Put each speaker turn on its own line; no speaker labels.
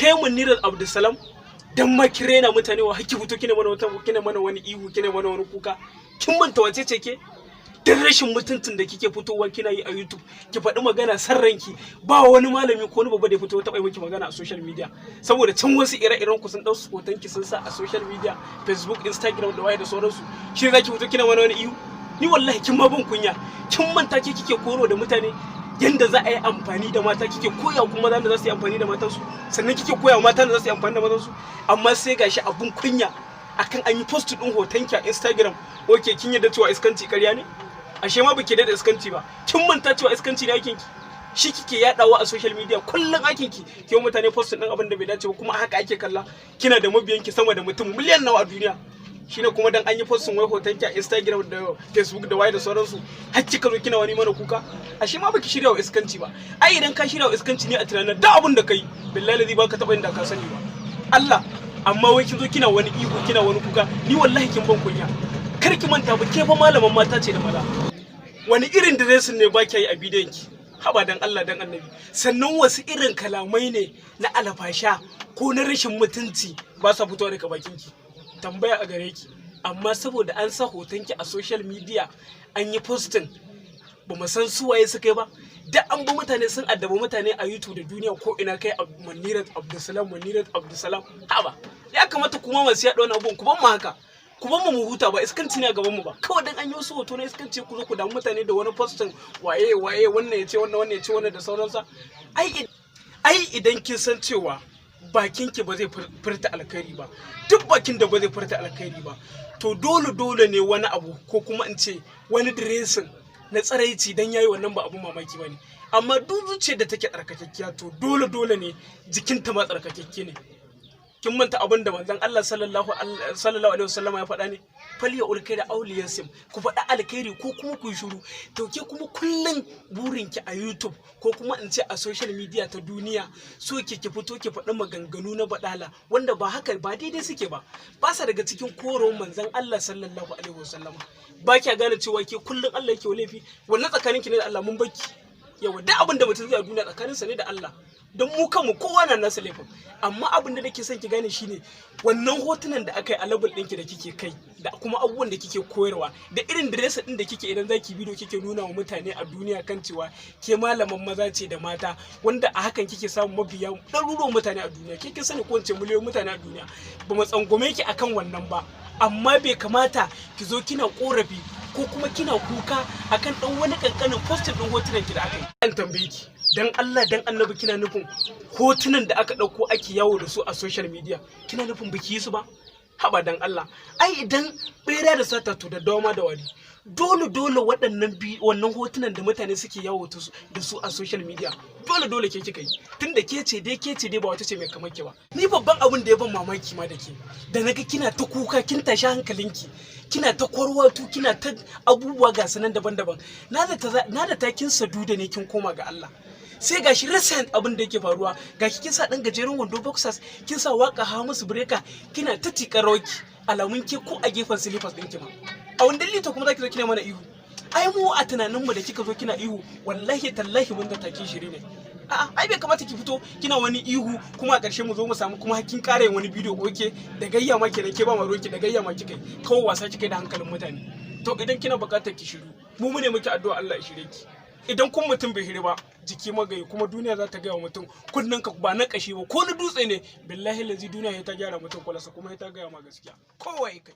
ke Munirat Abdulsalam dan ma kirena mutane wa hakki fito kina mana wani ihu kina mana wani kuka. Kin manta wace ce ke? Dan rashin mutuntun da kike fitowa kina yi a YouTube ki faɗi magana sarranki ba wani malami ko wani babba da ya fito taɓa miki magana a social media saboda can wasu ire-iren ku sun ɗau hoton ki sun sa a social media Facebook, Instagram da waye da sauransu shi zaki fito kina mana wani ihu. Ni wallahi kin ma ban kunya, kin manta ke kike koro da mutane yanda za a yi amfani da mata, kike koya kuma da za su yi amfani da matansu, sannan kike koya mata da za su yi amfani da matansu, amma sai gashi abun kunya akan an yi post din hoton ki a Instagram. Okay, kin yadda cewa iskanci ƙarya ne? Ashe ma baki da iskanci ba, kin manta cewa iskanci ne aikin ki, shi kike yadawa a social media kullun aikin ki ke mutane post din abin da bai dace ba, kuma haka ake kalla. Kina da mabiyanki sama da mutum miliyan nawa a duniya, shine kuma dan an yi postin wai hoton ki a Instagram da Facebook da waye da sauransu har kika zo kina wani mana kuka. Ashe ma baki shirya wa iskanci ba. Ai idan ka shirya wa iskanci ne a tunanin da abin da kai billahi lazi baka taba inda ka sani ba Allah. Amma wai kin zo kina wani ihu kina wani kuka, ni wallahi kin ban kunya. Kar ki manta ba ke fa malaman mata ce da maza. Wani irin dressing ne baki yi a bidiyon ki? Haba dan Allah dan Annabi. Sannan wasu irin kalamai ne na alfasha ko na rashin mutunci ba sa fitowa daga bakin ki? Tambaya a gare ki. Amma saboda an sa hoton ki a social media an yi posting ba mu san su waye suka yi ba, da an bi mutane sun addaba mutane a YouTube da duniya ko ina kai Munirat Abdulsalam. Haba ya kamata kuma masu yaɗa wani abun ku ban mu haka, ku ban mu huta, ba iskanci ne a gaban mu ba. Kawai dan an yi wasu hoto na iskanci ku zo ku damu mutane da wani posting waye wannan ya ce wannan ya ce wannan da sauransa. Ai idan kin san cewa bakin ki ba zai furta alkhairi ba, duk bakin da ba zai furta alkhairi ba, to dole ne wani abu ko kuma in ce wani dressing na tsaraici dan yayi wannan ba abun mamaki bane. Amma duk zuciyar da take tsarkakekkiya to dole ne jikinta ma tsarkakekke ne. Kin manta abin da manzon Allah sallallahu alaihi wasallam ya faɗa ne? Faliya ulkai da auliyan sim, ku faɗa alkhairi ko kuma ku yi shiru. To ke kuma kullun burinki a YouTube ko kuma in ce a social media ta duniya so ki fito ki faɗi maganganu na badala wanda ba haka ba daidai suke ba, ba sa daga cikin koron manzon Allah sallallahu alaihi wasallam. Ba kya gane cewa ke kullun Allah yake laifi, wannan tsakaninki ne da Allah mun baki. Yawa duk abin da mutum zai a duniya tsakaninsa ne da Allah, don mu kanmu kowa na nasa laifin. Amma abin da nake son ki gane shine wannan hotunan da aka yi a level ɗinki da kike kai da kuma abubuwan da kike koyarwa da irin dress ɗin da kike idan zaki bidiyo kike nuna wa mutane a duniya kan cewa ke malaman maza ce da mata, wanda a hakan kike samun mabiya ɗaruruwan mutane a duniya. Ke kin sani ko in ce miliyoyin mutane a duniya. Ba mu tsangwame ki akan wannan ba, amma bai kamata ki zo kina korafi ko kuma kina kuka akan dan wani kankanin posting din hotunan ki da aka yi. An tambaye ki dan Allah dan Annabi, kina nufin hotunan da aka dauko ake yawo da su a social media kina nufin biki su ba? Haba dan Allah. Ai idan bera da sata to da doma da wani, dole wannan hotunan da mutane suke yawo da su a social media dole ke kika yi, tunda ke ce dai ba wata ce mai kamar ki ba. Ni babban abin da ya ban mamaki ma da ke da naga kina ta kuka kin tashi hankalinki, kina ta kwarwatu, kina ta abubuwa ga sanan daban-daban, na da takin saduda ne kin koma ga Allah. Sai gashi recent abin da yake faruwa, gashi kin sa dan gajeren wando boxers, kin sa waka ha musu breaker, kina ta tikar rawki, alamun ke ko a gefen slippers ɗinki ma. A wanda lito kuma zaki zo kina mana ihu. Ai mu a tunanin mu da kika zo kina ihu wallahi tallahi mun da take shiri ne. A'a ai bai kamata ki fito kina wani ihu kuma a ƙarshe mu zo mu samu kuma hakkin ƙara yin wani bidiyo ko ke da gayya ma kenan, ke ba ma roki da gayya ma kika yi, kawai wasa kika yi da hankalin mutane. To idan kina buƙatar ki shiru, mu ne muke addu'a Allah ya shirye ki. Idan kun mutum bai hiri ba jiki magayi, kuma duniya za ta gaya wa mutum kunnen ka ba na kashi ba ko na dutse ne, billahi lazi duniya ya ta gyara mutum kwalasa kuma ya ta gaya ma gaskiya kowa ya kai.